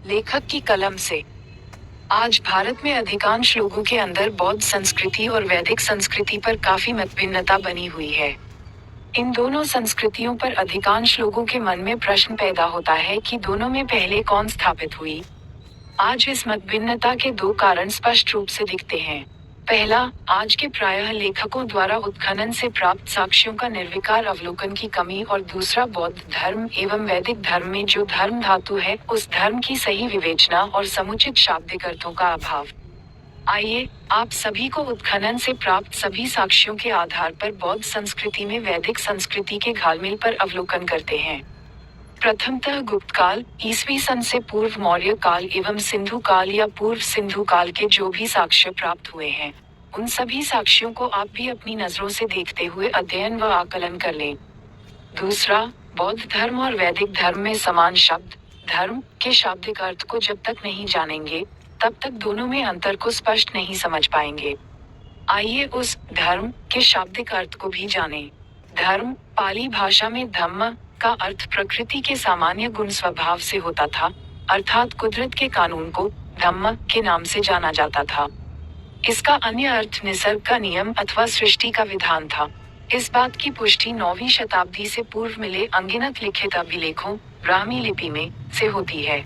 लेखक की कलम से। आज भारत में अधिकांश लोगों के अंदर बौद्ध संस्कृति और वैदिक संस्कृति पर काफी मतभिन्नता बनी हुई है। इन दोनों संस्कृतियों पर अधिकांश लोगों के मन में प्रश्न पैदा होता है कि दोनों में पहले कौन स्थापित हुई। आज इस मतभिन्नता के दो कारण स्पष्ट रूप से दिखते हैं। पहला, आज के प्रायः लेखकों द्वारा उत्खनन से प्राप्त साक्ष्यों का निर्विकार अवलोकन की कमी, और दूसरा, बौद्ध धर्म एवं वैदिक धर्म में जो धर्म धातु है उस धर्म की सही विवेचना और समुचित शाब्दिक अर्थों का अभाव। आइए, आप सभी को उत्खनन से प्राप्त सभी साक्ष्यों के आधार पर बौद्ध संस्कृति में वैदिक संस्कृति के घालमेल पर अवलोकन करते हैं। प्रथमतः गुप्त काल, ईस्वी सन से पूर्व मौर्य काल एवं सिंधु काल या पूर्व सिंधु काल के जो भी साक्ष्य प्राप्त हुए हैं, उन सभी साक्ष्यों को आप भी अपनी नजरों से देखते हुए अध्ययन व आकलन कर लें। दूसरा, बौद्ध धर्म और वैदिक धर्म में समान शब्द धर्म के शाब्दिक अर्थ को जब तक नहीं जानेंगे, तब तक दोनों में अंतर को स्पष्ट नहीं समझ पाएंगे। आइए उस धर्म के शाब्दिक अर्थ को भी जानें। धर्म पाली भाषा में धम्म का अर्थ प्रकृति के सामान्य गुण स्वभाव से होता था, अर्थात कुदरत के कानून को धम्म के नाम से जाना जाता था। इसका अन्य अर्थ निसर्ग का नियम अथवा सृष्टि का विधान था। इस बात की पुष्टि 9वीं शताब्दी से पूर्व मिले अनगिनत लिखित अभिलेखों ब्राह्मी लिपि में से होती है।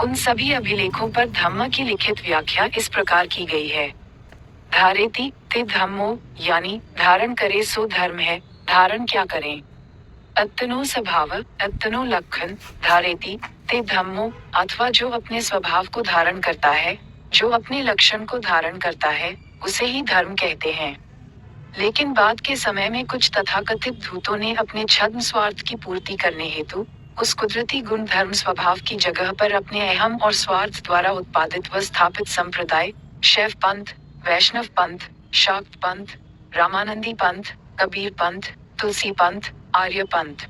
उन सभी अभिलेखों पर धम्म की लिखित व्याख्या इस प्रकार की गई है। धारेति ते धम्मो, यानी धारण करे सो धर्म है, धारण क्या करें। अत्तनो स्वभाव, अत्तनो लक्षण, धारेति ते धम्मो, अथवा जो अपने स्वभाव को धारण करता है, जो अपने लक्षण को धारण करता है, उसे ही धर्म कहते हैं। लेकिन बाद के समय में कुछ तथाकथित धूतों ने अपने छद्म स्वार्थ की पूर्ति करने हेतु उस कुदरती गुण धर्म स्वभाव की जगह पर अपने अहम और स्वार्थ द्वारा उत्पादित व स्थापित संप्रदाय, शैव पंथ, वैष्णव पंथ, शाक्त पंथ, रामानंदी पंथ, कबीर पंथ, तुलसी पंथ, आर्य पंथ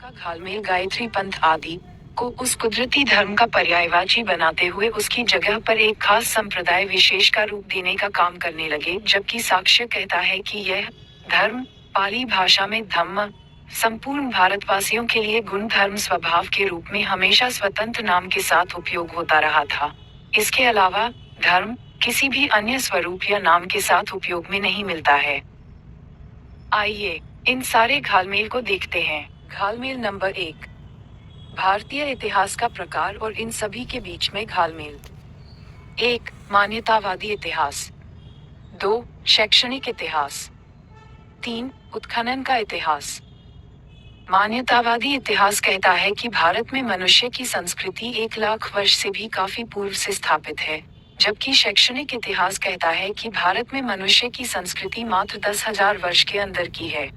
का घालमेल गायत्री पंथ आदि को उस कुदरती धर्म का पर्यायवाची बनाते हुए उसकी जगह पर एक खास संप्रदाय विशेष का रूप देने का काम करने लगे, जबकि साक्ष्य कहता है कि यह धर्म पाली भाषा में धम्म संपूर्ण भारतवासियों के लिए गुण धर्म स्वभाव के रूप में हमेशा स्वतंत्र नाम के साथ उपयोग होता रहा था। इसके अलावा धर्म किसी भी अन्य स्वरूप या नाम के साथ उपयोग में नहीं मिलता है। आइए इन सारे घालमेल को देखते हैं। घालमेल नंबर 1, भारतीय इतिहास का प्रकार और इन सभी के बीच में घालमेल। 1. मान्यतावादी इतिहास। 2. शैक्षणिक इतिहास। 3. उत्खनन का इतिहास। मान्यतावादी इतिहास कहता है कि भारत में मनुष्य की संस्कृति 1 लाख वर्ष से भी काफी पूर्व से स्थापित है, जबकि शैक्षणिक इतिहास कहता है कि भारत में मनुष्य की संस्कृति मात्र 10,000 वर्ष के अंदर की है।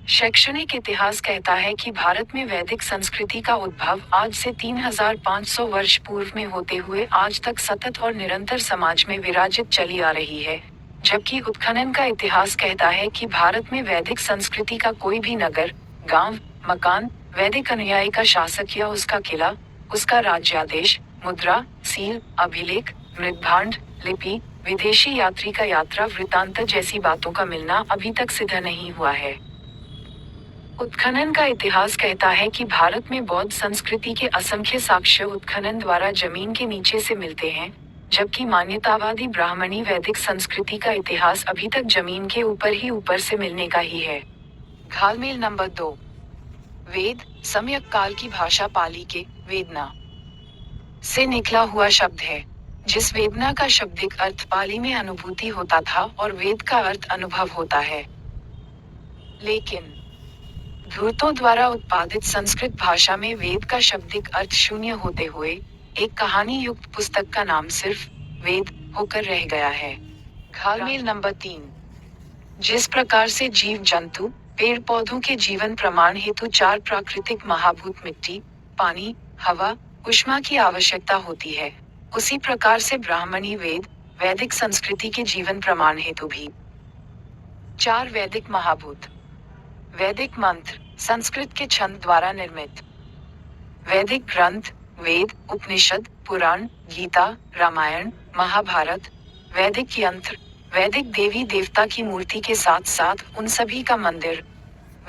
शैक्षणिक इतिहास कहता है कि भारत में वैदिक संस्कृति का उद्भव आज से 3,500 वर्ष पूर्व में होते हुए आज तक सतत और निरंतर समाज में विराजित चली आ रही है, जबकि उत्खनन का इतिहास कहता है कि भारत में वैदिक संस्कृति का कोई भी नगर, गांव, मकान, वैदिक अनुयायी का शासक या उसका किला, उसका राज्यादेश, मुद्रा, सील, अभिलेख, मृद्भांड, लिपि, विदेशी यात्री का यात्रा वृत्तांत जैसी बातों का मिलना अभी तक सिद्ध नहीं हुआ है। उत्खनन का इतिहास कहता है कि भारत में बौद्ध संस्कृति के असंख्य साक्ष्य उत्खनन द्वारा जमीन के नीचे से मिलते हैं, जबकि मान्यतावादी ब्राह्मणी वैदिक संस्कृति का इतिहास अभी तक जमीन के ऊपर से मिलने का ही है। घालमेल नंबर 2, वेद सम्यक काल की भाषा पाली के वेदना से निकला हुआ शब्द है, जिस वेदना का शाब्दिक अर्थ पाली में अनुभूति होता था और वेद का अर्थ अनुभव होता है। लेकिन धूर्तों द्वारा उत्पादित संस्कृत भाषा में वेद का शाब्दिक अर्थ शून्य होते हुए एक कहानी युक्त पुस्तक का नाम सिर्फ वेद होकर रह गया है। घालमेल नंबर 3, जिस प्रकार से जीव जंतु पेड़ पौधों के जीवन प्रमाण हेतु 4 प्राकृतिक महाभूत मिट्टी, पानी, हवा, ऊष्मा की आवश्यकता होती है, उसी प्रकार से ब्राह्मणी वेद वैदिक संस्कृति के जीवन प्रमाण हेतु भी 4 वैदिक महाभूत। वैदिक मंत्र संस्कृत के छंद द्वारा निर्मित। वैदिक ग्रंथ वेद, उपनिषद, पुराण, गीता, रामायण, महाभारत। वैदिक यंत्र वैदिक देवी देवता की मूर्ति के साथ साथ उन सभी का मंदिर।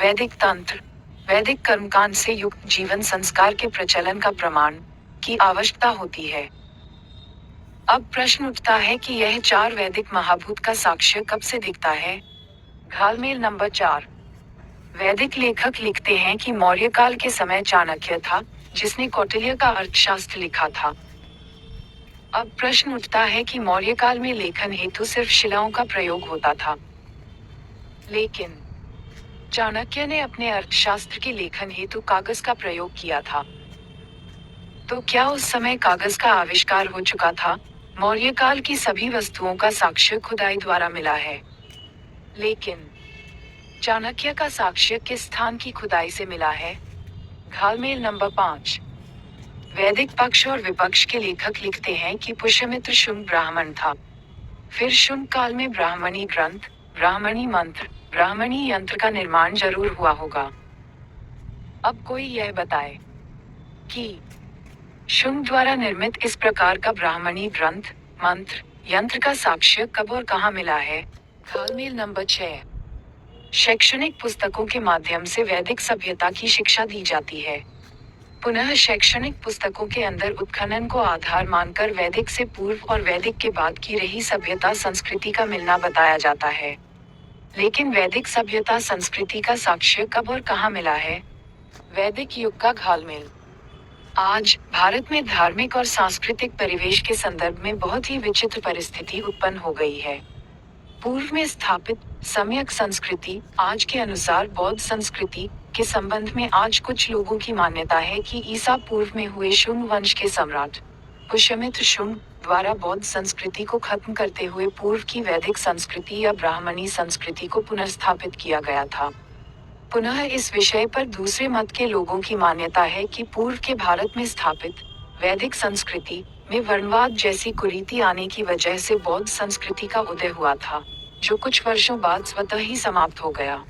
वैदिक तंत्र वैदिक कर्मकांड से युक्त जीवन संस्कार के प्रचलन का प्रमाण। की आवश्यकता होती है। अब प्रश्न उठता है कि यह 4 वैदिक महाभूत का साक्ष्य कब से दिखता है? घालमेल नंबर 4। वैदिक लेखक लिखते हैं कि मौर्य काल के समय चाणक्य था, जिसने कौटिल्य का अर्थशास्त्र लिखा था। अब प्रश्न उठता है कि मौर्य काल में लेखन हेतु सिर्फ शिलाओं का प्रयोग होता था। लेकिन चाणक्य ने अपने अर्थशास्त्र के लेखन हेतु कागज का प्रयोग किया था। तो क्या उस समय कागज का आविष्कार हो चुका था? मौर्य काल की सभी वस्तुओं का साक्ष्य खुदाई द्वारा मिला है। लेकिन चाणक्य का साक्ष्य किस स्थान की खुदाई से मिला है? घालमेल नंबर 5। वैदिक पक्ष और विपक्ष के लेखक लिखते हैं कि पुष्यमित्र शुंग ब्राह्मण था। फिर शुंग काल में ब्राह्मणी ग्रंथ, ब्राह्मणी मंत्र, ब्राह्मणी यंत्र का निर्माण जरूर हुआ होगा। अब कोई यह बताए कि शुंग द्वारा निर्मित इस प्रकार का ब्राह्मणी ग्रंथ, मंत्र, यंत्र का साक्ष्य कब और कहाँ मिला है? घालमेल नंबर 6। शैक्षणिक पुस्तकों के माध्यम से वैदिक सभ्यता की शिक्षा दी जाती है। पुनः शैक्षणिक पुस्तकों के अंदर उत्खनन को आधार मानकर वैदिक से पूर्व और वैदिक के बाद की रही सभ्यता संस्कृति का मिलना बताया जाता है। लेकिन वैदिक सभ्यता संस्कृति का साक्ष्य कब और कहाँ मिला है? वैदिक युग का घालमेल। आज भारत में धार्मिक और सांस्कृतिक परिवेश के संदर्भ में बहुत ही विचित्र परिस्थिति उत्पन्न हो गई है। पूर्व में स्थापित सम्यक संस्कृति आज के अनुसार बौद्ध संस्कृति के संबंध में आज कुछ लोगों की मान्यता है कि ईसा पूर्व में हुए शुंग वंश के सम्राट पुष्यमित्र शुंग द्वारा बौद्ध संस्कृति को खत्म करते हुए पूर्व की वैदिक संस्कृति या ब्राह्मणी संस्कृति को पुनर्स्थापित किया गया था। पुनः इस विषय पर दूसरे मत के लोगों की मान्यता है कि पूर्व के भारत में स्थापित वैदिक संस्कृति में वर्णवाद जैसी कुरीति आने की वजह से बौद्ध संस्कृति का उदय हुआ था, जो कुछ वर्षों बाद स्वतः ही समाप्त हो गया।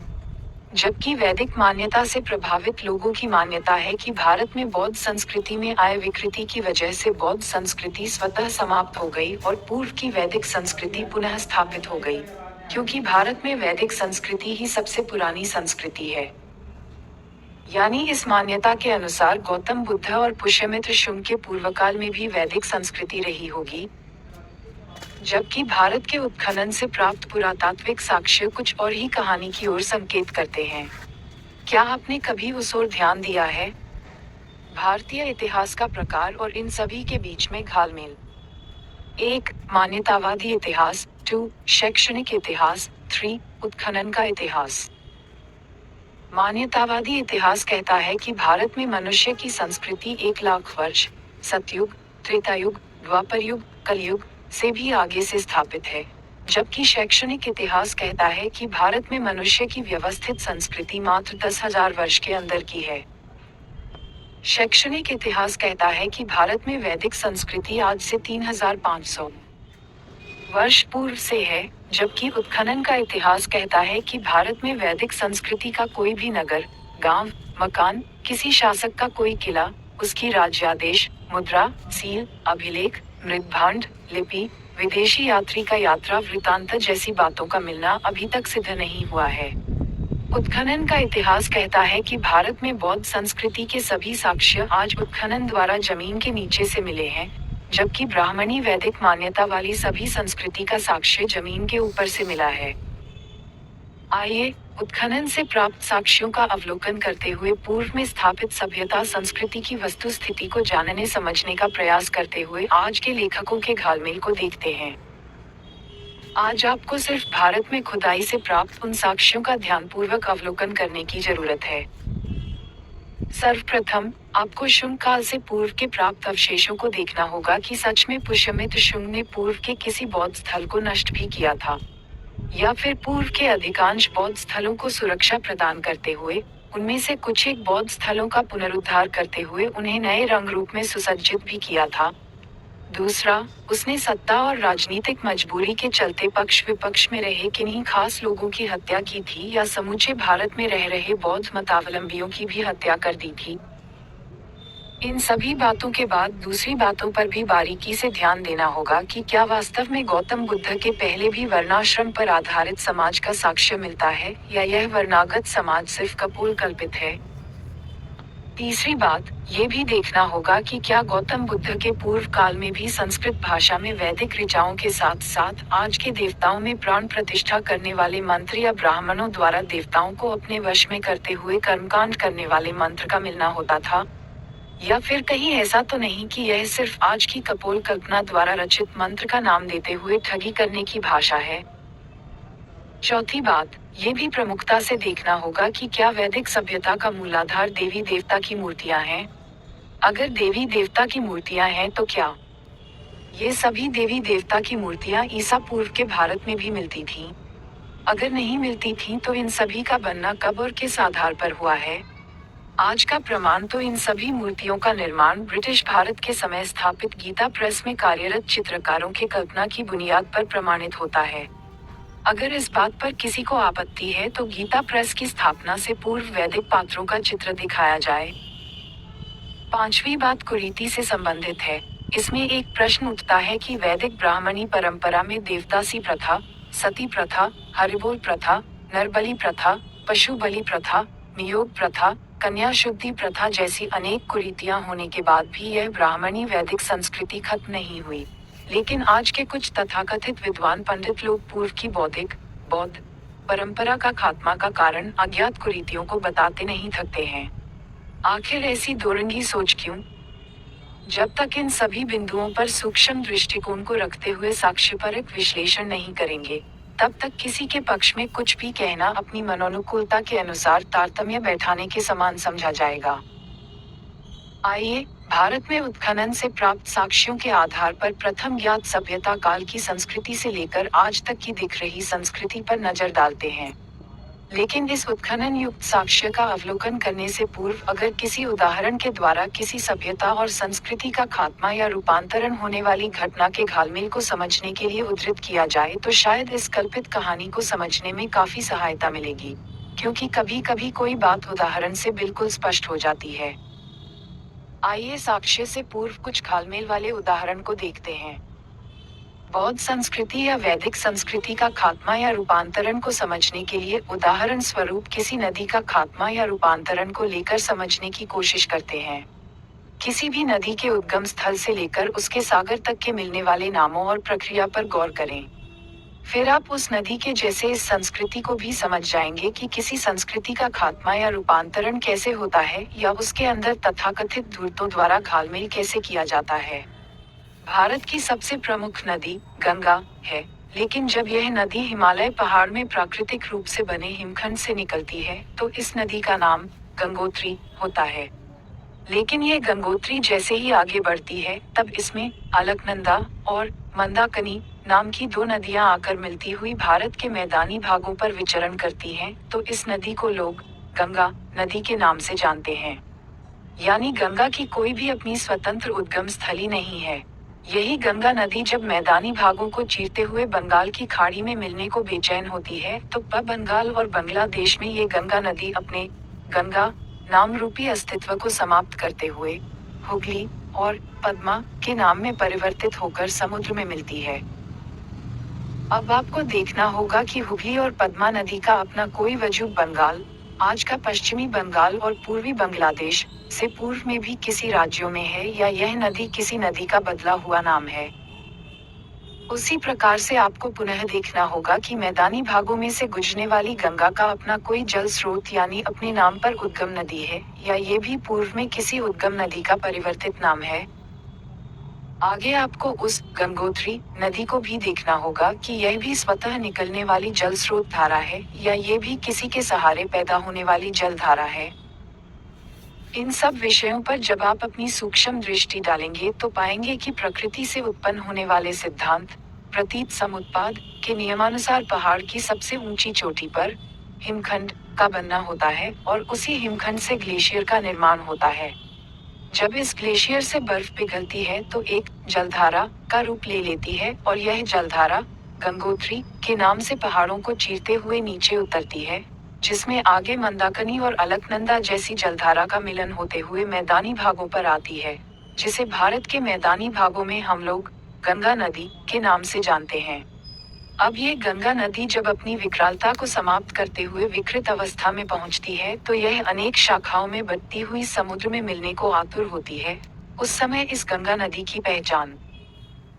जबकि वैदिक मान्यता से प्रभावित लोगों की मान्यता है कि भारत में बौद्ध संस्कृति में आए विकृति की वजह से बौद्ध संस्कृति स्वतः समाप्त हो गई और पूर्व की वैदिक संस्कृति पुनः स्थापित हो गई, क्योंकि भारत में वैदिक संस्कृति ही सबसे पुरानी संस्कृति है। यानी इस मान्यता के अनुसार गौतम बुद्ध और पुष्यमित्र शुंग के पूर्वकाल में भी वैदिक संस्कृति रही होगी, जबकि भारत के उत्खनन से प्राप्त पुरातात्विक साक्ष्य कुछ और ही कहानी की ओर संकेत करते हैं। क्या आपने कभी उस ओर ध्यान दिया है? भारतीय इतिहास का प्रकार और इन सभी के बीच में घालमेल। 1. मान्यतावादी इतिहास। 2. शैक्षणिक इतिहास। 3. उत्खनन का इतिहास। मान्यतावादी इतिहास कहता है कि भारत में मनुष्य की संस्कृति 1,00,000 वर्ष सतयुग, त्रेतायुग, द्वापर युग, कलयुग से भी आगे से स्थापित है, जबकि शैक्षणिक इतिहास कहता है कि भारत में मनुष्य की व्यवस्थित संस्कृति मात्र 10,000 वर्ष के अंदर की है। शैक्षणिक इतिहास कहता है कि भारत में वैदिक संस्कृति आज से 3,500 वर्ष पूर्व से है, जबकि उत्खनन का इतिहास कहता है कि भारत में वैदिक संस्कृति का कोई भी नगर, गांव, मकान, किसी शासक का कोई किला, उसकी राज्यादेश, मुद्रा, सील, अभिलेख, मृद्भांड, लिपि, विदेशी यात्री का यात्रा वृत्तांत जैसी बातों का मिलना अभी तक सिद्ध नहीं हुआ है। उत्खनन का इतिहास कहता है कि भारत में बौद्ध संस्कृति के सभी साक्ष्य आज उत्खनन द्वारा जमीन के नीचे से मिले हैं, जबकि ब्राह्मणी वैदिक मान्यता वाली सभी संस्कृति का साक्ष्य जमीन के ऊपर से मिला है। आइए उत्खनन से प्राप्त साक्ष्यों का अवलोकन करते हुए पूर्व में स्थापित सभ्यता संस्कृति की वस्तु स्थिति को जानने समझने का प्रयास करते हुए आज के लेखकों के घालमेल को देखते हैं। आज आपको सिर्फ भारत में खुदाई से प्राप्त उन साक्ष्यों का ध्यानपूर्वक अवलोकन करने की जरूरत है। सर्वप्रथम आपको शुंग काल से पूर्व के प्राप्त अवशेषों को देखना होगा कि सच में पुष्यमित्र शुंग ने पूर्व के किसी बौद्ध स्थल को नष्ट भी किया था, या फिर पूर्व के अधिकांश बौद्ध स्थलों को सुरक्षा प्रदान करते हुए उनमें से कुछ एक बौद्ध स्थलों का पुनरुद्धार करते हुए उन्हें नए रंग रूप में सुसज्जित भी किया था। दूसरा, उसने सत्ता और राजनीतिक मजबूरी के चलते पक्ष विपक्ष में रहे किन्हीं खास लोगों की हत्या की थी या समूचे भारत में रह रहे बौद्ध मतावलंबियों की भी हत्या कर दी थी। इन सभी बातों के बाद दूसरी बातों पर भी बारीकी से ध्यान देना होगा कि क्या वास्तव में गौतम बुद्ध के पहले भी वर्णाश्रम पर आधारित समाज का साक्ष्य मिलता है या यह वर्णागत समाज सिर्फ कपोल कल्पित है। तीसरी बात, ये भी देखना होगा कि क्या गौतम बुद्ध के पूर्व काल में भी संस्कृत भाषा में वैदिक ऋचाओं के साथ साथ आज के देवताओं में प्राण प्रतिष्ठा करने वाले मंत्र या ब्राह्मणों द्वारा देवताओं को अपने वश में करते हुए कर्मकांड करने वाले मंत्र का मिलना होता था। या फिर कहीं ऐसा तो नहीं कि यह सिर्फ आज की कपोल कल्पना द्वारा रचित मंत्र का नाम देते हुए ठगी करने की भाषा है। चौथी बात, ये भी प्रमुखता से देखना होगा कि क्या वैदिक सभ्यता का मूलाधार देवी देवता की मूर्तियां हैं। अगर देवी देवता की मूर्तियां हैं तो क्या ये सभी देवी देवता की मूर्तियां ईसा पूर्व के भारत में भी मिलती थीं? अगर नहीं मिलती थीं तो इन सभी का बनना कब और किस आधार पर हुआ है? आज का प्रमाण तो इन सभी मूर्तियों का निर्माण ब्रिटिश भारत के समय स्थापित गीता प्रेस में कार्यरत चित्रकारों के कल्पना की बुनियाद पर प्रमाणित होता है। अगर इस बात पर किसी को आपत्ति है तो गीता प्रेस की स्थापना से पूर्व वैदिक पात्रों का चित्र दिखाया जाए। पांचवी बात कुरीति से संबंधित है। इसमें एक प्रश्न उठता है कि वैदिक ब्राह्मणी परंपरा में देवदासी प्रथा, सती प्रथा, हरिबोल प्रथा, नरबलि प्रथा, पशु बलि प्रथा, वियोग प्रथा, कन्या शुद्धि प्रथा जैसी अनेक कुरीतियां होने के बाद भी यह ब्राह्मणी वैदिक संस्कृति खत्म नहीं हुई। लेकिन आज के कुछ तथाकथित विद्वान पंडित लोग पूर्व की बौद्ध परंपरा का खात्मा का कारण अज्ञात कुरीतियों को बताते नहीं थकते हैं। आखिर ऐसी दोरंगी सोच क्यों? जब तक इन सभी बिंदुओं पर सूक्ष्म दृष्टिकोण को रखते हुए साक्ष्यपरक विश्लेषण नहीं करेंगे, तब तक किसी के पक्ष में कुछ भी कहना अपनी मनोनुकूलता के अनुसार तारतम्य बैठाने के समान समझा जाएगा। आइए, भारत में उत्खनन से प्राप्त साक्ष्यों के आधार पर प्रथम ज्ञात सभ्यता काल की संस्कृति से लेकर आज तक की दिख रही संस्कृति पर नजर डालते हैं। लेकिन इस उत्खनन युक्त साक्ष्य का अवलोकन करने से पूर्व अगर किसी उदाहरण के द्वारा किसी सभ्यता और संस्कृति का खात्मा या रूपांतरण होने वाली घटना के घालमेल को समझने के लिए उद्धृत किया जाए तो शायद इस कल्पित कहानी को समझने में काफी सहायता मिलेगी, क्योंकि कभी कभी कोई बात उदाहरण से बिल्कुल स्पष्ट हो जाती है। आइए साक्ष्य से पूर्व कुछ घालमेल वाले उदाहरण को देखते हैं। बौद्ध संस्कृति या वैदिक संस्कृति का खात्मा या रूपांतरण को समझने के लिए उदाहरण स्वरूप किसी नदी का खात्मा या रूपांतरण को लेकर समझने की कोशिश करते हैं। किसी भी नदी के उद्गम स्थल से लेकर उसके सागर तक के मिलने वाले नामों और प्रक्रिया पर गौर करें। फिर आप उस नदी के जैसे इस संस्कृति को भी समझ जाएंगे कि किसी संस्कृति का खात्मा या रूपांतरण कैसे होता है या उसके अंदर तथाकथित धूर्तों द्वारा घालमेल कैसे किया जाता है। भारत की सबसे प्रमुख नदी गंगा है, लेकिन जब यह नदी हिमालय पहाड़ में प्राकृतिक रूप से बने हिमखंड से निकलती है तो इस नदी का नाम गंगोत्री होता है। लेकिन यह गंगोत्री जैसे ही आगे बढ़ती है तब इसमें अलकनंदा और मंदाकिनी नाम की दो नदियां आकर मिलती हुई भारत के मैदानी भागों पर विचरण करती हैं, तो इस नदी को लोग गंगा नदी के नाम से जानते हैं। यानी गंगा की कोई भी अपनी स्वतंत्र उद्गम स्थली नहीं है। यही गंगा नदी जब मैदानी भागों को चीरते हुए बंगाल की खाड़ी में मिलने को बेचैन होती है तो बंगाल और बांग्लादेश में ये गंगा नदी अपने गंगा नाम रूपी अस्तित्व को समाप्त करते हुए हुगली और पद्मा के नाम में परिवर्तित होकर समुद्र में मिलती है। अब आपको देखना होगा कि हुगली और पद्मा नदी का अपना कोई वजूद बंगाल, आज का पश्चिमी बंगाल और पूर्वी बांग्लादेश से पूर्व में भी किसी राज्यों में है या यह नदी किसी नदी का बदला हुआ नाम है। उसी प्रकार से आपको पुनः देखना होगा कि मैदानी भागों में से गुजरने वाली गंगा का अपना कोई जल स्रोत यानी अपने नाम पर उद्गम नदी है या ये भी पूर्व में किसी उद्गम नदी का परिवर्तित नाम है। आगे आपको उस गंगोत्री नदी को भी देखना होगा कि यह भी स्वतः निकलने वाली जल स्रोत धारा है या ये भी किसी के सहारे पैदा होने वाली जल धारा है। इन सब विषयों पर जब आप अपनी सूक्ष्म दृष्टि डालेंगे तो पाएंगे कि प्रकृति से उत्पन्न होने वाले सिद्धांत प्रतीत समुत्पाद के नियमानुसार पहाड़ की सबसे ऊंची चोटी पर हिमखंड का बनना होता है और उसी हिमखंड से ग्लेशियर का निर्माण होता है। जब इस ग्लेशियर से बर्फ पिघलती है तो एक जलधारा का रूप ले लेती है और यह जलधारा गंगोत्री के नाम से पहाड़ों को चीरते हुए नीचे उतरती है, जिसमें आगे मंदाकिनी और अलकनंदा जैसी जलधारा का मिलन होते हुए मैदानी भागों पर आती है, जिसे भारत के मैदानी भागों में हम लोग गंगा नदी के नाम से जानते हैं। अब ये गंगा नदी जब अपनी विकरालता को समाप्त करते हुए विकृत अवस्था में पहुंचती है तो यह अनेक शाखाओं में बटती हुई समुद्र में मिलने को आतुर होती है। उस समय इस गंगा नदी की पहचान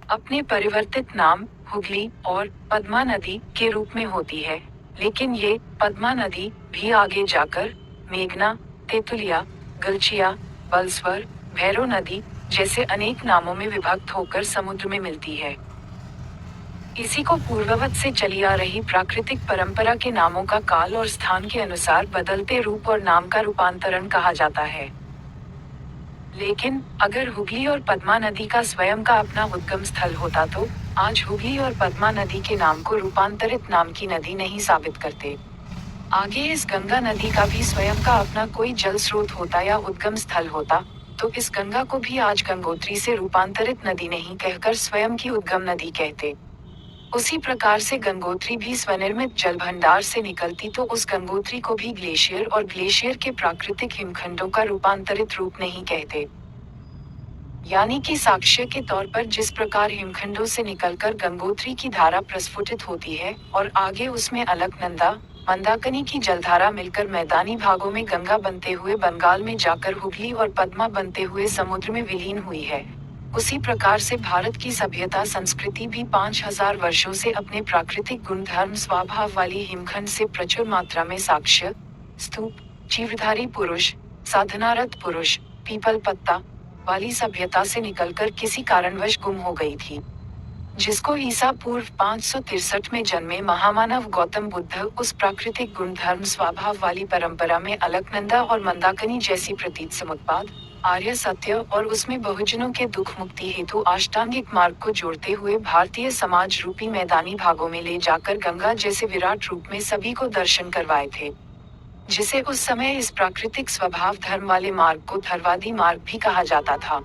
अपने परिवर्तित नाम हुगली और पद्मा नदी के रूप में होती है। लेकिन ये पद्मा नदी भी आगे जाकर मेघना, तेतुलिया, गलचिया, बलस्वर, भैरो नदी जैसे अनेक नामों में विभक्त होकर समुद्र में मिलती है। इसी को पूर्ववत से चली आ रही प्राकृतिक परंपरा के नामों का काल और स्थान के अनुसार बदलते रूप और नाम का रूपांतरण कहा जाता है। लेकिन अगर हुगली और पद्मा नदी का स्वयं का अपना उद्गम स्थल होता तो आज हुगली और पद्मा नदी के नाम को रूपांतरित नाम की नदी नहीं साबित करते। आगे इस गंगा नदी का भी स्वयं का अपना कोई जल स्रोत होता या उद्गम स्थल होता तो इस गंगा को भी आज गंगोत्री से रूपांतरित नदी नहीं कहकर स्वयं की उद्गम नदी कहते। उसी प्रकार से गंगोत्री भी स्वनिर्मित जल भंडार से निकलती तो उस गंगोत्री को भी ग्लेशियर और ग्लेशियर के प्राकृतिक हिमखंडों का रूपांतरित रूप नहीं कहते। यानी कि साक्ष्य के तौर पर जिस प्रकार हिमखंडों से निकलकर गंगोत्री की धारा प्रस्फुटित होती है और आगे उसमें अलकनंदा, मंदाकिनी की जलधारा मिलकर मैदानी भागों में गंगा बनते हुए बंगाल में जाकर हुगली और पद्मा बनते हुए समुद्र में विलीन हुई है, उसी प्रकार से भारत की सभ्यता संस्कृति भी 5000 वर्षों से अपने प्राकृतिक गुणधर्म स्वभाव वाली हिमखंड से प्रचुर मात्रा में साक्ष्य, स्तूप, जीवधारी पुरुष, साधनारत पुरुष, पीपल पत्ता वाली सभ्यता से निकलकर किसी कारणवश गुम हो गई थी, जिसको ईसा पूर्व 563 में जन्मे महामानव गौतम बुद्ध उस प्राकृतिक गुणधर्म स्वभाव वाली परंपरा में अलकनंदा और मंदाकिनी जैसी प्रतीत समुत्पाद, आर्य सत्य और उसमें बहुजनों के दुख मुक्ति हेतु अष्टांगिक मार्ग को जोड़ते हुए भारतीय समाज रूपी मैदानी भागों में ले जाकर गंगा जैसे विराट रूप में सभी को दर्शन करवाए थे, जिसे उस समय इस प्राकृतिक स्वभाव धर्म वाले मार्ग को थर्वादी मार्ग भी कहा जाता था।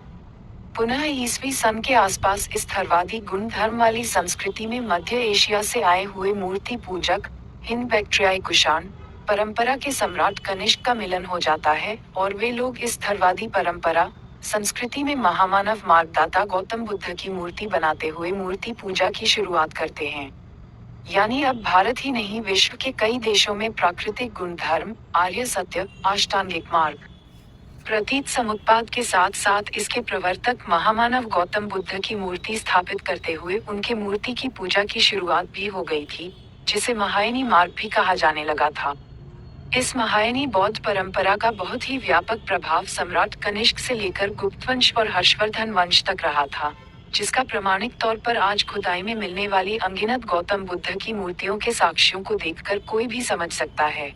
पुनः ईसवी सन के आसपास इस थर्वादी गुण धर्म वाली संस्कृति में मध्य एशिया से आए हुए मूर्ति पूजक हिंद बैक्ट्रियाई कुषाण परंपरा के सम्राट कनिष्क का मिलन हो जाता है और वे लोग इस थर्वादी परंपरा संस्कृति में महामानव मार्गदाता गौतम बुद्ध की मूर्ति बनाते हुए मूर्ति पूजा की शुरुआत करते हैं। यानी अब भारत ही नहीं विश्व के कई देशों में प्राकृतिक गुण धर्म, आर्य सत्य, अष्टांगिक मार्ग प्रतीत समुत्पाद के साथ साथ इसके प्रवर्तक महामानव गौतम बुद्ध की मूर्ति स्थापित करते हुए उनके मूर्ति की पूजा की शुरुआत भी हो गई थी, जिसे महायानी मार्ग भी कहा जाने लगा था। इस महायानी बौद्ध परंपरा का बहुत ही व्यापक प्रभाव सम्राट कनिष्क से लेकर गुप्त वंश और हर्षवर्धन वंश तक रहा था, जिसका प्रमाणिक तौर पर आज खुदाई में मिलने वाली अनगिनत गौतम बुद्ध की मूर्तियों के साक्ष्यों को देखकर कोई भी समझ सकता है।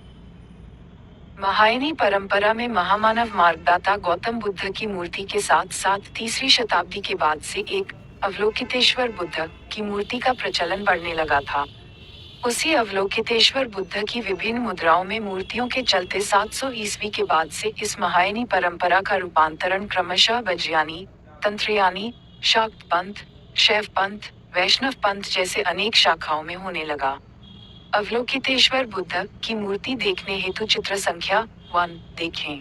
महायानी परंपरा में महामानव मार्गदाता गौतम बुद्ध की मूर्ति के साथ साथ 3री शताब्दी के बाद से एक अवलोकितेश्वर बुद्ध की मूर्ति का प्रचलन बढ़ने लगा था। उसी अवलोकितेश्वर बुद्ध की विभिन्न मुद्राओं में मूर्तियों के चलते 700 ईस्वी के बाद से इस महायानी परंपरा का रूपांतरण क्रमशः वज्रयानी, तंत्रयानी, शाक्त पंथ, शैव पंथ, वैष्णव पंथ जैसे अनेक शाखाओं में होने लगा। अवलोकितेश्वर बुद्ध की मूर्ति देखने हेतु चित्र संख्या 1 देखें,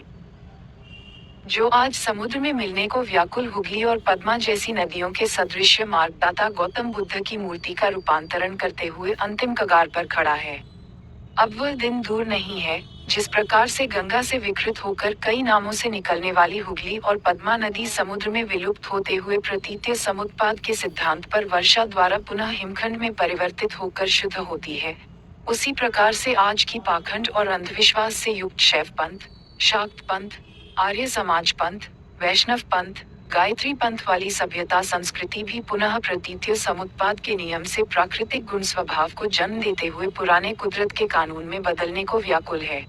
जो आज समुद्र में मिलने को व्याकुल हुगली और पद्मा जैसी नदियों के सदृश्य मार्गदाता गौतम बुद्ध की मूर्ति का रूपांतरण करते हुए अंतिम कगार पर खड़ा है। अब वह दिन दूर नहीं है जिस प्रकार से गंगा से विकृत होकर कई नामों से निकलने वाली हुगली और पद्मा नदी समुद्र में विलुप्त होते हुए प्रतीतीय समुत्पाद के सिद्धांत पर वर्षा द्वारा पुनः हिमखंड में परिवर्तित होकर शुद्ध होती है, उसी प्रकार से आज की पाखंड और अंधविश्वास से युक्त शैव पंथ, शाक्त पंथ, आर्य समाज पंथ, वैष्णव पंथ, गायत्री पंथ वाली सभ्यता संस्कृति भी पुनः प्रतीतीय समुत्पाद के नियम से प्राकृतिक गुण स्वभाव को जन्म देते हुए पुराने कुदरत के कानून में बदलने को व्याकुल है।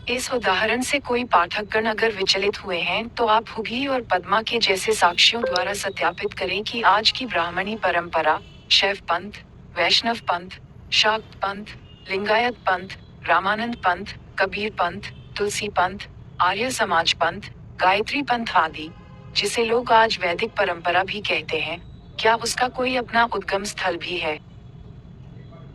इस उदाहरण से कोई पाठकगण अगर विचलित हुए हैं तो आप हुगली और पद्मा के जैसे साक्ष्यों द्वारा सत्यापित करें कि आज की ब्राह्मणी परंपरा, शैव पंथ, वैष्णव पंथ, शाक्त पंथ, लिंगायत पंथ, रामानंद पंथ, कबीर पंथ, तुलसी पंथ, आर्य समाज पंथ, गायत्री पंथ आदि, जिसे लोग आज वैदिक परंपरा भी कहते हैं, क्या उसका कोई अपना उद्गम स्थल भी है?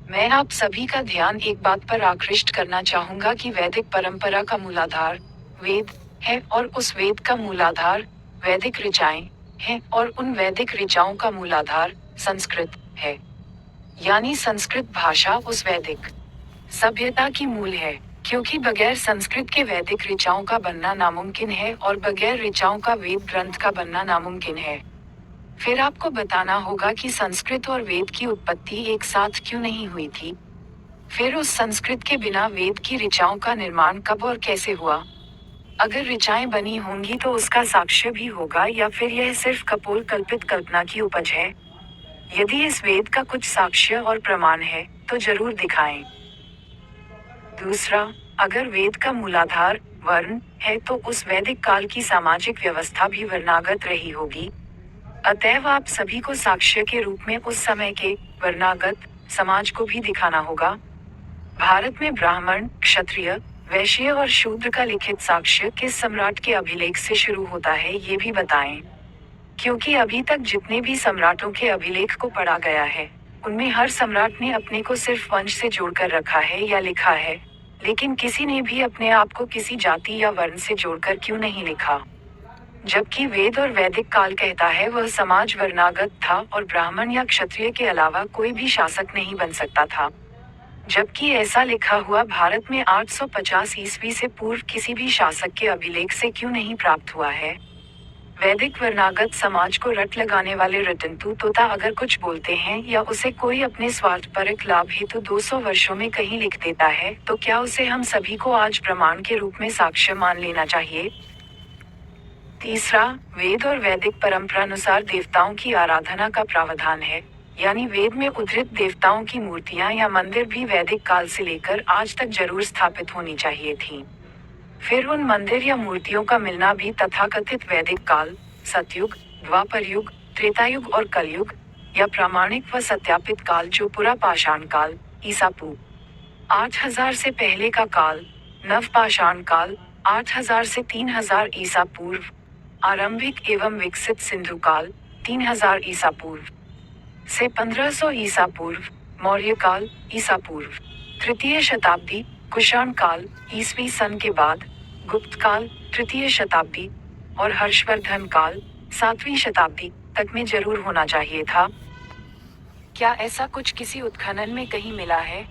मैं आप सभी का ध्यान एक बात पर आकृष्ट करना चाहूंगा कि वैदिक परंपरा का मूलाधार वेद है और उस वेद का मूलाधार वैदिक ऋचाएं हैं और उन वैदिक ऋचाओं का मूलाधार संस्कृत है। यानी संस्कृत भाषा उस वैदिक सभ्यता की मूल है, क्योंकि बगैर संस्कृत के वैदिक ऋचाओं का बनना नामुमकिन है और बगैर ऋचाओं का वेद ग्रंथ का बनना नामुमकिन है। फिर आपको बताना होगा कि संस्कृत और वेद की उत्पत्ति एक साथ क्यों नहीं हुई थी। फिर उस संस्कृत के बिना वेद की ऋचाओं का निर्माण कब और कैसे हुआ। अगर ऋचाएं बनी होंगी तो उसका साक्ष्य भी होगा या फिर यह सिर्फ कपोल कल्पित कल्पना की उपज है। यदि इस वेद का कुछ साक्ष्य और प्रमाण है तो जरूर दिखाएं। दूसरा, अगर वेद का मूलाधार वर्ण है तो उस वैदिक काल की सामाजिक व्यवस्था भी वर्णागत रही होगी। अतएव आप सभी को साक्ष्य के रूप में उस समय के वर्णागत समाज को भी दिखाना होगा। भारत में ब्राह्मण, क्षत्रिय, वैश्य और शूद्र का लिखित साक्ष्य किस सम्राट के अभिलेख से शुरू होता है ये भी बताएं। क्योंकि अभी तक जितने भी सम्राटों के अभिलेख को पढ़ा गया है, उनमें हर सम्राट ने अपने को सिर्फ वंश से जोड़कर रखा है या लिखा है, लेकिन किसी ने भी अपने आप को किसी जाति या वर्ण से जोड़कर क्यों नहीं लिखा। जबकि वेद और वैदिक काल कहता है वह समाज वर्णागत था और ब्राह्मण या क्षत्रिय के अलावा कोई भी शासक नहीं बन सकता था। जबकि ऐसा लिखा हुआ भारत में 850 ईस्वी से पूर्व किसी भी शासक के अभिलेख से क्यों नहीं प्राप्त हुआ है। वैदिक वर्णागत समाज को रट लगाने वाले रटंतु तोता अगर कुछ बोलते हैं या उसे कोई अपने स्वार्थपरक लाभ हेतु 200 वर्षों में कहीं लिख देता है तो क्या उसे हम सभी को आज प्रमाण के रूप में साक्ष्य मान लेना चाहिए। तीसरा, वेद और वैदिक परंपरानुसार देवताओं की आराधना का प्रावधान है, यानी वेद में उद्धृत देवताओं की मूर्तियां या मंदिर भी वैदिक काल से लेकर आज तक जरूर स्थापित होनी चाहिए थी। फिर उन मंदिर या मूर्तियों का मिलना भी तथाकथित वैदिक काल, सतयुग, द्वापर युग, त्रेतायुग और कलयुग, या प्रामाणिक व सत्यापित काल जो पुरा पाषाण काल, ईसा पू 8000 से पहले का काल, नव पाषाण काल, 8000 से 3000 ईसा पूर्व, आरंभिक एवं विकसित सिंधु काल, 3000 ईसा पूर्व से 1500 ईसा पूर्व, मौर्य काल, ईसा पूर्व तृतीय शताब्दी, कुषाण काल, ईसवी सन के बाद, गुप्त काल, तृतीय शताब्दी, और हर्षवर्धन काल, 7वीं शताब्दी तक में जरूर होना चाहिए था। क्या ऐसा कुछ किसी उत्खनन में कहीं मिला है?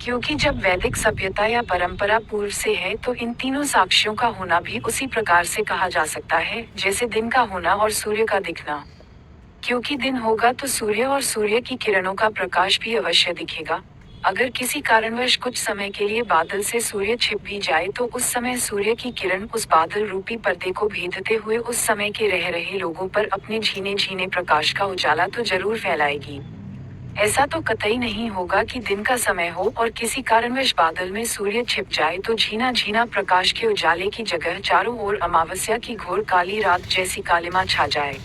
क्योंकि जब वैदिक सभ्यता या परंपरा पूर्व से है तो इन तीनों साक्ष्यों का होना भी उसी प्रकार से कहा जा सकता है जैसे दिन का होना और सूर्य का दिखना। क्योंकि दिन होगा तो सूर्य और सूर्य की किरणों का प्रकाश भी अवश्य दिखेगा। अगर किसी कारणवश कुछ समय के लिए बादल से सूर्य छिप भी जाए तो उस समय सूर्य की किरण उस बादल रूपी पर्दे को भेदते हुए उस समय के रह रहे लोगों पर अपने झीने झीने प्रकाश का उजाला तो जरूर फैलाएगी। ऐसा तो कतई नहीं होगा कि दिन का समय हो और किसी कारणवश बादल में सूर्य छिप जाए तो झीना झीना प्रकाश के उजाले की जगह चारों ओर अमावस्या की घोर काली रात जैसी कालिमा छा जाए।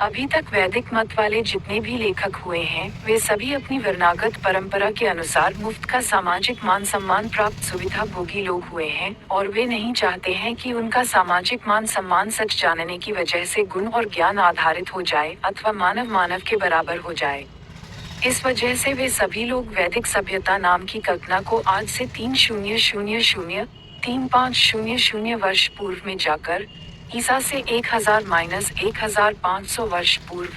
अभी तक वैदिक मत वाले जितने भी लेखक हुए हैं वे सभी अपनी वर्णागत परंपरा के अनुसार मुफ्त का सामाजिक मान सम्मान प्राप्त सुविधा भोगी लोग हुए हैं और वे नहीं चाहते हैं कि उनका सामाजिक मान सम्मान सच जानने की वजह से गुण और ज्ञान आधारित हो जाए अथवा मानव मानव के बराबर हो जाए। इस वजह से वे सभी लोग वैदिक सभ्यता नाम की कल्पना को आज से 3000-3500 वर्ष पूर्व में जाकर ईसा से 1000-1500 वर्ष पूर्व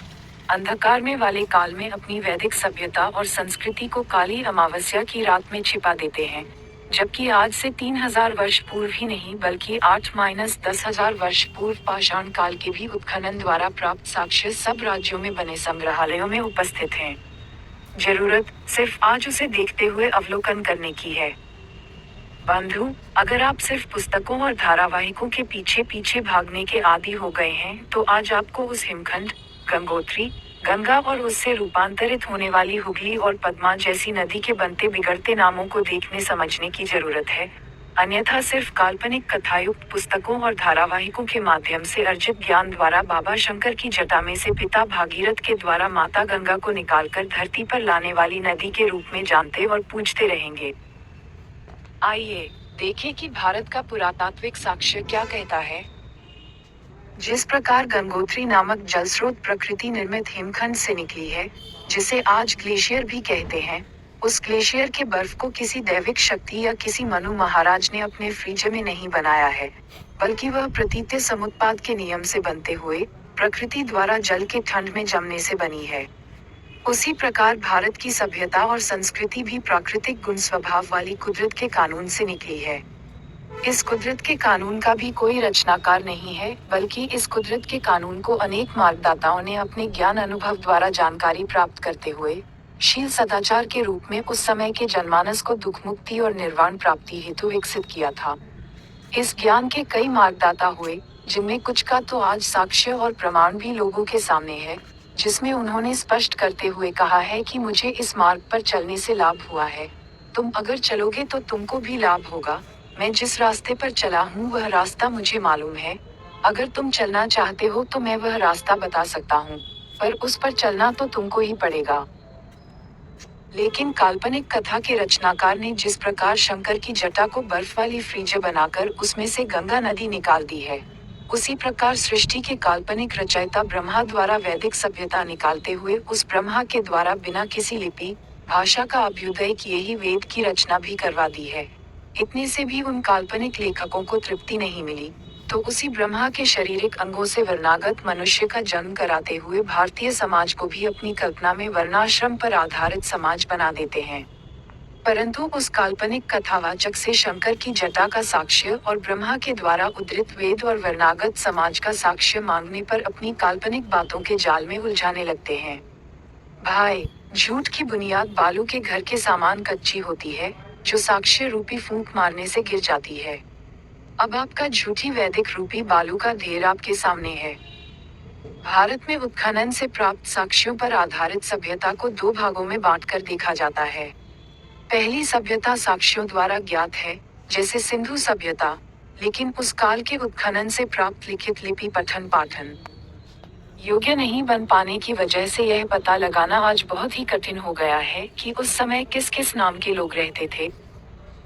अंधकार में वाले काल में अपनी वैदिक सभ्यता और संस्कृति को काली अमावस्या की रात में छिपा देते हैं, जबकि आज से 3000 वर्ष पूर्व ही नहीं बल्कि 8-10,000 वर्ष पूर्व पाषाण काल के भी उत्खनन द्वारा प्राप्त साक्ष्य सब राज्यों में बने संग्रहालयों में उपस्थित हैं। जरूरत सिर्फ आज उसे देखते हुए अवलोकन करने की है। बंधु, अगर आप सिर्फ पुस्तकों और धारावाहिकों के पीछे पीछे भागने के आदी हो गए हैं तो आज आपको उस हिमखंड, गंगोत्री, गंगा और उससे रूपांतरित होने वाली हुगली और पद्मा जैसी नदी के बनते बिगड़ते नामों को देखने समझने की जरूरत है। अन्यथा सिर्फ काल्पनिक कथायुक्त पुस्तकों और धारावाहिकों के माध्यम से अर्जित ज्ञान द्वारा बाबा शंकर की जटा में से पिता भागीरथ के द्वारा माता गंगा को निकालकर धरती पर लाने वाली नदी के रूप में जानते और पूजते रहेंगे। आइए देखें कि भारत का पुरातात्विक साक्ष्य क्या कहता है। जिस प्रकार गंगोत्री नामक जलस्रोत प्रकृति निर्मित हिमखंड से निकली है, जिसे आज ग्लेशियर भी कहते हैं, उस ग्लेशियर के बर्फ को किसी दैविक शक्ति या किसी मनु महाराज ने अपने फ्रीजर में नहीं बनाया है, बल्कि वह प्रतीत्य समुत्पाद के नियम से बनते हुए प्रकृति द्वारा जल के ठंड में जमने से बनी है। उसी प्रकार भारत की सभ्यता और संस्कृति भी प्राकृतिक गुण स्वभाव वाली कुदरत के कानून से निकली है। इस कुदरत के कानून का भी कोई रचनाकार नहीं है, बल्कि इस कुदरत के कानून को अनेक मार्गदाताओं ने अपने ज्ञान अनुभव द्वारा जानकारी प्राप्त करते हुए शील सदाचार के रूप में उस समय के जनमानस को दुख मुक्ति और निर्वाण प्राप्ति हेतु विकसित किया था। इस ज्ञान के कई मार्गदाता हुए, जिनमें कुछ का तो आज साक्ष्य और प्रमाण भी लोगों के सामने है, जिसमें उन्होंने स्पष्ट करते हुए कहा है कि मुझे इस मार्ग पर चलने से लाभ हुआ है। तुम अगर चलोगे तो तुमको भी लाभ होगा। मैं जिस रास्ते पर चला हूँ वह रास्ता मुझे मालूम है। अगर तुम चलना चाहते हो तो मैं वह रास्ता बता सकता हूँ, पर उस पर चलना तो तुमको ही पड़ेगा। लेकिन काल्पनिक कथा के रचनाकार ने जिस प्रकार शंकर की जटा को बर्फ वाली फ्रीज बनाकर उसमें से गंगा नदी निकाल दी है, उसी प्रकार सृष्टि के काल्पनिक रचयिता ब्रह्मा द्वारा वैदिक सभ्यता निकालते हुए उस ब्रह्मा के द्वारा बिना किसी लिपि भाषा का अभ्युदय किए ही वेद की रचना भी करवा दी है। इतने से भी उन काल्पनिक लेखकों को तृप्ति नहीं मिली, तो उसी ब्रह्मा के शारीरिक अंगों से वर्णागत मनुष्य का जन्म कराते हुए भारतीय समाज को भी अपनी कल्पना में वर्णाश्रम पर आधारित समाज बना देते हैं। परंतु उस काल्पनिक कथावाचक से शंकर की जटा का साक्ष्य और ब्रह्मा के द्वारा उद्धृत वेद और वर्णागत समाज का साक्ष्य मांगने पर अपनी काल्पनिक बातों के जाल में उलझाने लगते हैं। भाई, झूठ की बुनियाद बालू के घर के समान कच्ची होती है, जो साक्ष्य रूपी फूंक मारने से गिर जाती है। अब आपका झूठी वैदिक रूपी बालू का ढेर आपके सामने है। भारत में उत्खनन से प्राप्त साक्ष्यों पर आधारित सभ्यता को दो भागों में बांटकर देखा जाता है। पहली सभ्यता साक्ष्यों द्वारा ज्ञात है, जैसे सिंधु सभ्यता, लेकिन उस काल के उत्खनन से प्राप्त लिखित लिपि पठन पाठन योग्य नहीं बन पाने की वजह से यह पता लगाना आज बहुत ही कठिन हो गया है कि उस समय किस किस नाम के लोग रहते थे।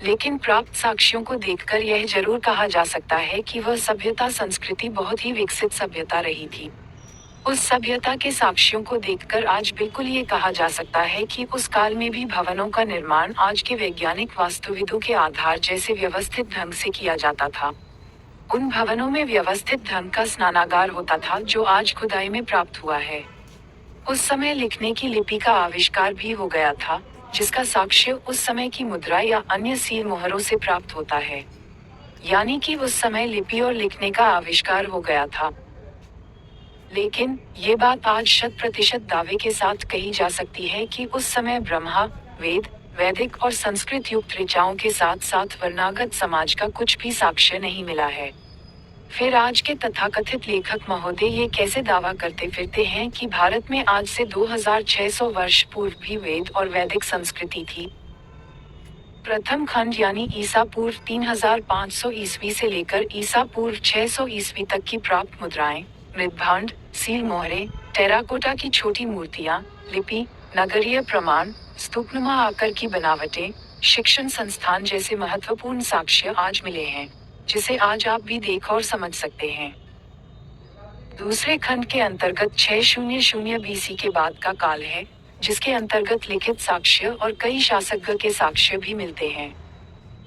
लेकिन प्राप्त साक्ष्यों को देखकर यह जरूर कहा जा सकता है कि वह सभ्यता संस्कृति बहुत ही विकसित सभ्यता रही थी। उस सभ्यता के साक्ष्यों को देखकर आज बिल्कुल ये कहा जा सकता है कि उस काल में भी भवनों का निर्माण आज के वैज्ञानिक वास्तुविदों के आधार जैसे व्यवस्थित ढंग से किया जाता था। उन भवनों में व्यवस्थित ढंग का स्नानागार होता था जो आज खुदाई में प्राप्त हुआ है। उस समय लिखने की लिपि का आविष्कार भी हो गया था, जिसका साक्ष्य उस समय की मुद्रा या अन्य सील मोहरों से प्राप्त होता है। यानी कि उस समय लिपि और लिखने का आविष्कार हो गया था। लेकिन ये बात आज 100% दावे के साथ कही जा सकती है कि उस समय ब्रह्मा, वेद, वैदिक और संस्कृत युक्त ऋचाओं के साथ साथ वर्णागत समाज का कुछ भी साक्ष्य नहीं मिला है। फिर आज के तथाकथित लेखक महोदय ये कैसे दावा करते फिरते हैं कि भारत में आज से 2600 वर्ष पूर्व भी वेद और वैदिक संस्कृति थी। प्रथम खंड यानी ईसा पूर्व 3500 ईस्वी से लेकर ईसा पूर्व 600 ईस्वी तक की प्राप्त मुद्राएं, मृद्भांड, सील मोहरे, टेराकोटा की छोटी मूर्तियां, लिपि, नगरीय प्रमाण, स्तूपनुमा आकर की बनावटें, शिक्षण संस्थान जैसे महत्वपूर्ण साक्ष्य आज मिले हैं, जिसे आज आप भी देख और समझ सकते हैं। दूसरे खंड के अंतर्गत 600 बीसी के बाद का काल है, जिसके अंतर्गत लिखित साक्ष्य और कई शासक के साक्ष्य भी मिलते हैं।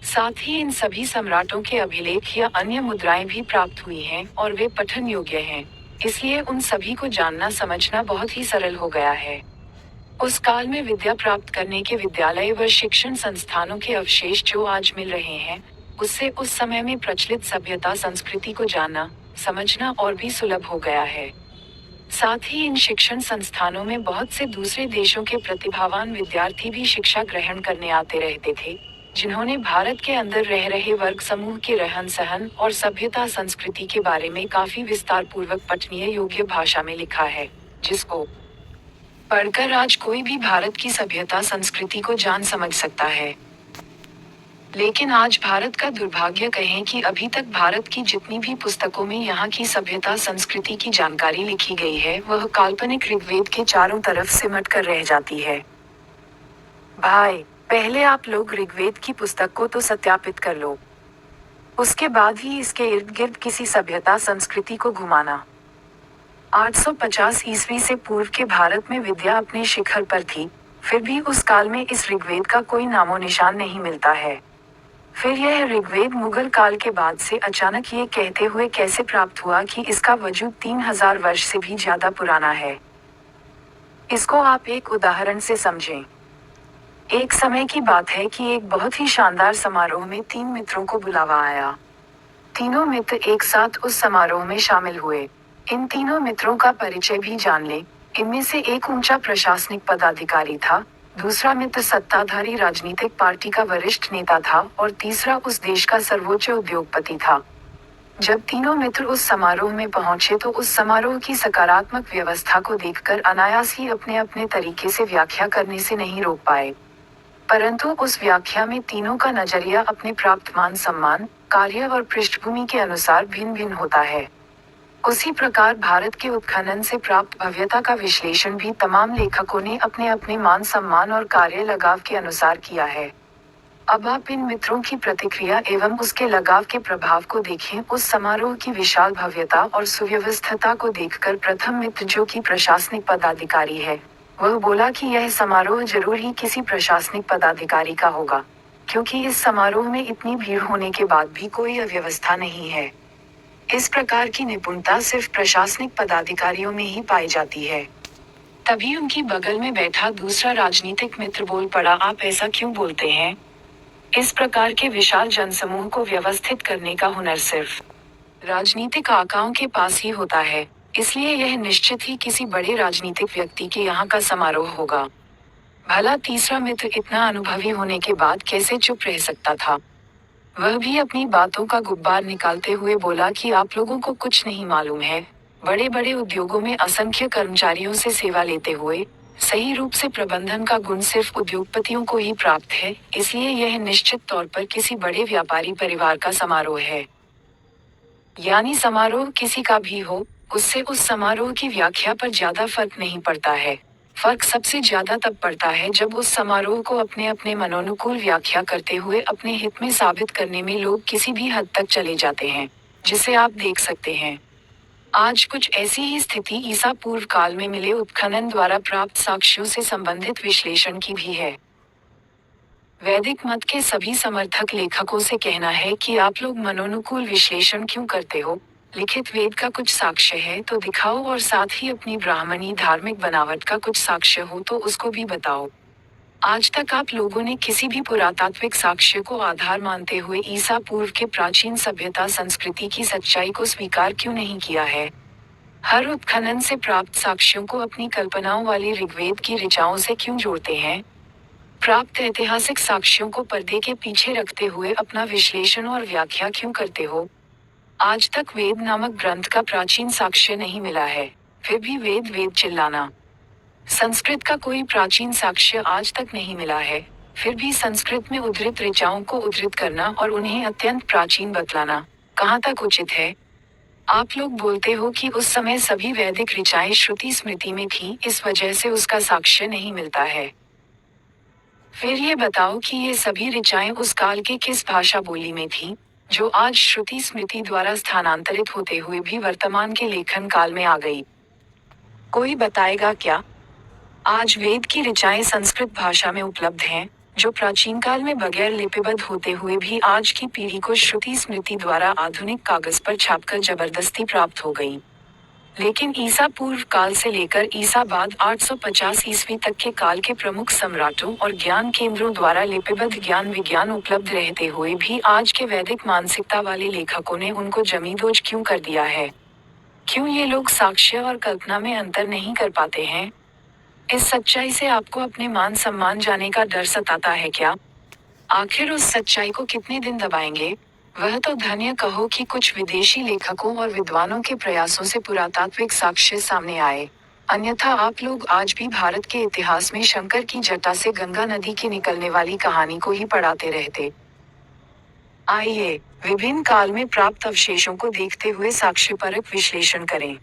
साथ ही इन सभी सम्राटों के अभिलेख या अन्य मुद्राएं भी प्राप्त हुई हैं और वे पठन योग्य हैं, इसलिए उन सभी को जानना समझना बहुत ही सरल हो गया है। उस काल में विद्या प्राप्त करने के विद्यालय व शिक्षण संस्थानों के अवशेष जो आज मिल रहे हैं, उससे उस समय में प्रचलित सभ्यता संस्कृति को जानना, समझना और भी सुलभ हो गया है। साथ ही इन शिक्षण संस्थानों में बहुत से दूसरे देशों के प्रतिभावान विद्यार्थी भी शिक्षा ग्रहण करने आते रहते थे, जिन्होंने भारत के अंदर रह रहे वर्ग समूह के रहन सहन और सभ्यता संस्कृति के बारे में काफी विस्तार पूर्वक पठनीय योग्य भाषा में लिखा है, जिसको पढ़कर आज कोई भी भारत की सभ्यता संस्कृति को जान समझ सकता है। लेकिन आज भारत का दुर्भाग्य कहें कि अभी तक भारत की जितनी भी पुस्तकों में यहाँ की सभ्यता संस्कृति की जानकारी लिखी गई है वह काल्पनिक ऋग्वेद के चारों तरफ सिमट कर रह जाती है। भाई, पहले आप लोग ऋग्वेद की पुस्तक को तो सत्यापित कर लो, उसके बाद ही इसके इर्द गिर्द किसी सभ्यता संस्कृति को घुमाना। 850 ईस्वी से पूर्व के भारत में विद्या अपने शिखर पर थी, फिर भी उस काल में इस ऋग्वेद का कोई नामो निशान नहीं मिलता है। फिर यह ऋग्वेद मुगल काल के बाद से अचानक ये कहते हुए कैसे प्राप्त हुआ कि इसका वजूद 3000 वर्ष से भी ज्यादा पुराना है। इसको आप एक उदाहरण से समझें। एक समय की बात है कि एक बहुत ही शानदार समारोह में 3 मित्रों को बुलावा आया। तीनों मित्र एक साथ उस समारोह में शामिल हुए। इन तीनों मित्रों का परिचय भी जान लें। इनमें से एक ऊंचा प्रशासनिक पदाधिकारी था, दूसरा मित्र सत्ताधारी राजनीतिक पार्टी का वरिष्ठ नेता था और तीसरा उस देश का सर्वोच्च उद्योगपति था। जब तीनों मित्र उस समारोह में पहुंचे तो उस समारोह की सकारात्मक व्यवस्था को देखकर अनायास ही अपने अपने तरीके से व्याख्या करने से नहीं रोक पाए। परंतु उस व्याख्या में तीनों का नजरिया अपने प्राप्त मान सम्मान, कार्य और पृष्ठभूमि के अनुसार भिन्न भिन्न होता है। उसी प्रकार भारत के उत्खनन से प्राप्त भव्यता का विश्लेषण भी तमाम लेखकों ने अपने अपने मान सम्मान और कार्य लगाव के अनुसार किया है। अब आप इन मित्रों की प्रतिक्रिया एवं उसके लगाव के प्रभाव को देखें। उस समारोह की विशाल भव्यता और सुव्यवस्थता को देखकर प्रथम मित्र, जो कि प्रशासनिक पदाधिकारी है, वह बोला कि यह समारोह जरूर ही किसी प्रशासनिक पदाधिकारी का होगा, क्योंकि इस समारोह में इतनी भीड़ होने के बाद भी कोई अव्यवस्था नहीं है। इस प्रकार की निपुणता सिर्फ प्रशासनिक पदाधिकारियों में ही पाई जाती है। तभी उनकी बगल में बैठा दूसरा राजनीतिक मित्र बोल पड़ा, आप ऐसा क्यों बोलते हैं? इस प्रकार के विशाल जनसमूह को व्यवस्थित करने का हुनर सिर्फ राजनीतिक आकाओं के पास ही होता है, इसलिए यह निश्चित ही किसी बड़े राजनीतिक व्यक्ति के यहाँ का समारोह होगा। भला तीसरा मित्र इतना अनुभवी होने के बाद कैसे चुप रह सकता था? वह भी अपनी बातों का गुब्बार निकालते हुए बोला कि आप लोगों को कुछ नहीं मालूम है। बड़े बड़े उद्योगों में असंख्य कर्मचारियों से सेवा लेते हुए सही रूप से प्रबंधन का गुण सिर्फ उद्योगपतियों को ही प्राप्त है, इसलिए यह निश्चित तौर पर किसी बड़े व्यापारी परिवार का समारोह है। यानी समारोह किसी का भी हो, उससे उस समारोह की व्याख्या पर ज्यादा फर्क नहीं पड़ता है। फर्क सबसे ज्यादा तब पड़ता है जब उस समारोह को अपने अपने मनोनुकूल व्याख्या करते हुए अपने हित में साबित करने में लोग किसी भी हद तक चले जाते हैं, जिसे आप देख सकते हैं। आज कुछ ऐसी ही स्थिति ईसा पूर्व काल में मिले उत्खनन द्वारा प्राप्त साक्ष्यों से संबंधित विश्लेषण की भी है। वैदिक मत के सभी समर्थक लेखकों से कहना है कि आप लोग मनोनुकूल विश्लेषण क्यों करते हो? लिखित वेद का कुछ साक्ष्य है तो दिखाओ, और साथ ही अपनी ब्राह्मणी धार्मिक बनावट का कुछ साक्ष्य हो तो उसको भी बताओ। आज तक आप लोगों ने किसी भी पुरातात्विक साक्ष्य को आधार मानते हुए ईसा पूर्व के प्राचीन सभ्यता संस्कृति की सच्चाई को स्वीकार क्यों नहीं किया है? हर उत्खनन से प्राप्त साक्ष्यों को अपनी कल्पनाओं वाली ऋग्वेद की ऋचाओं से क्यों जोड़ते हैं? प्राप्त ऐतिहासिक साक्ष्यों को पर्दे के पीछे रखते हुए अपना विश्लेषण और व्याख्या क्यों करते हो? आज तक वेद नामक ग्रंथ का प्राचीन साक्ष्य नहीं मिला है, फिर भी वेद वेद चिल्लाना। संस्कृत का कोई प्राचीन साक्ष्य आज तक नहीं मिला है, फिर भी संस्कृत में उद्धृत ऋचाओं को उद्धृत करना और उन्हें अत्यंत प्राचीन बतलाना कहाँ तक उचित है? आप लोग बोलते हो कि उस समय सभी वैदिक ऋचाएं श्रुति स्मृति में थी, इस वजह से उसका साक्ष्य नहीं मिलता है। फिर ये बताओ कि ये सभी ऋचाएं उस काल के किस भाषा बोली में थी, जो आज श्रुति स्मृति द्वारा स्थानांतरित होते हुए भी वर्तमान के लेखन काल में आ गई? कोई बताएगा क्या? आज वेद की ऋचाएं संस्कृत भाषा में उपलब्ध हैं, जो प्राचीन काल में बगैर लिपिबद्ध होते हुए भी आज की पीढ़ी को श्रुति स्मृति द्वारा आधुनिक कागज पर छापकर जबरदस्ती प्राप्त हो गई। लेकिन ईसा पूर्व काल से लेकर ईसा बाद 850 ईस्वी तक के काल के प्रमुख सम्राटों और ज्ञान केंद्रों द्वारा लिपिबद्ध ज्ञान विज्ञान उपलब्ध रहते हुए भी आज के वैदिक मानसिकता वाले लेखकों ने उनको जमींदोज क्यों कर दिया है? क्यों ये लोग साक्ष्य और कल्पना में अंतर नहीं कर पाते हैं? इस सच्चाई से आपको अपने मान सम्मान जाने का डर सताता है क्या? आखिर उस सच्चाई को कितने दिन दबाएंगे? वह तो धन्य कहो कि कुछ विदेशी लेखकों और विद्वानों के प्रयासों से पुरातात्विक साक्ष्य सामने आए, अन्यथा आप लोग आज भी भारत के इतिहास में शंकर की जटा से गंगा नदी की निकलने वाली कहानी को ही पढ़ाते रहते। आइए विभिन्न काल में प्राप्त अवशेषों को देखते हुए साक्ष्यपरक विश्लेषण करें।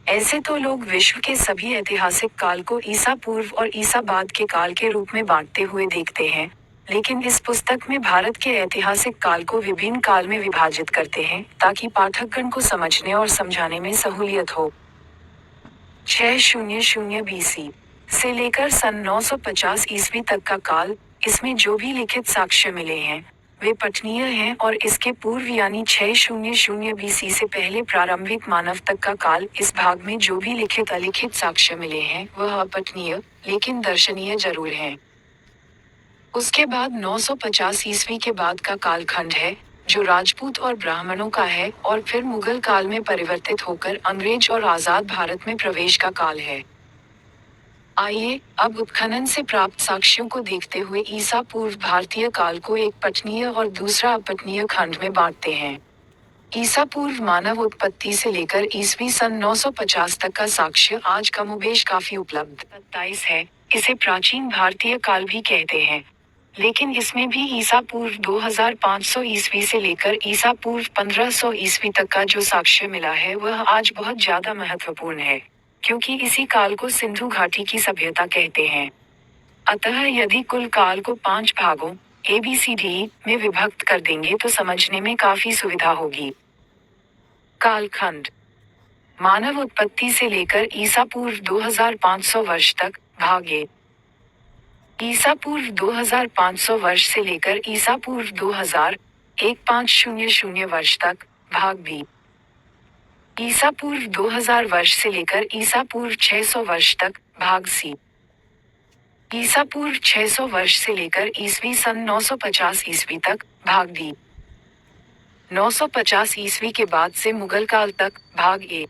ऐसे तो लोग विश्व के सभी ऐतिहासिक काल को ईसा पूर्व और ईसा बाद के काल के रूप में बांटते हुए देखते हैं, लेकिन इस पुस्तक में भारत के ऐतिहासिक काल को विभिन्न काल में विभाजित करते हैं ताकि पाठकगण को समझने और समझाने में सहूलियत हो। 600 BC से लेकर सन 950 ईस्वी तक का काल, इसमें जो भी लिखित साक्ष्य मिले हैं वे पठनीय हैं और इसके पूर्व यानी 600 BC से पहले प्रारंभिक मानव तक का काल, इस भाग में जो भी लिखित अलिखित साक्ष्य मिले हैं वह अपठनीय, लेकिन दर्शनीय जरूर हैं। उसके बाद 950 ईस्वी के बाद का कालखंड है, जो राजपूत और ब्राह्मणों का है, और फिर मुगल काल में परिवर्तित होकर अंग्रेज और आजाद भारत में प्रवेश का काल है। आइए अब उत्खनन से प्राप्त साक्ष्यों को देखते हुए ईसा पूर्व भारतीय काल को एक पठनीय और दूसरा अपठनीय खंड में बांटते हैं। ईसा पूर्व मानव उत्पत्ति से लेकर ईस्वी सन 950 तक का साक्ष्य आज कमोबेश काफी उपलब्ध 27 है। इसे प्राचीन भारतीय काल भी कहते हैं, लेकिन इसमें भी ईसा पूर्व 2500 ईस्वी से लेकर ईसा पूर्व 1500 ईस्वी तक का जो साक्ष्य मिला है वह आज बहुत ज्यादा महत्वपूर्ण है, क्योंकि इसी काल को सिंधु घाटी की सभ्यता कहते हैं। अतः यदि कुल काल को 5 भागों ABCD में विभक्त कर देंगे तो समझने में काफी सुविधा होगी। कालखंड: मानव उत्पत्ति से लेकर ईसा पूर्व 2500 वर्ष तक, भाग ए। ईसा पूर्व 2500 वर्ष से लेकर ईसा पूर्व 1500 वर्ष तक, भाग बी। ईसा पूर्व 2000 वर्ष से लेकर ईसा पूर्व 600 वर्ष तक, भाग सी। ईसा पूर्व 600 वर्ष से लेकर ईस्वी सन 950 ईस्वी तक, भाग डी। 950 ईस्वी के बाद से मुगल काल तक, भाग ए।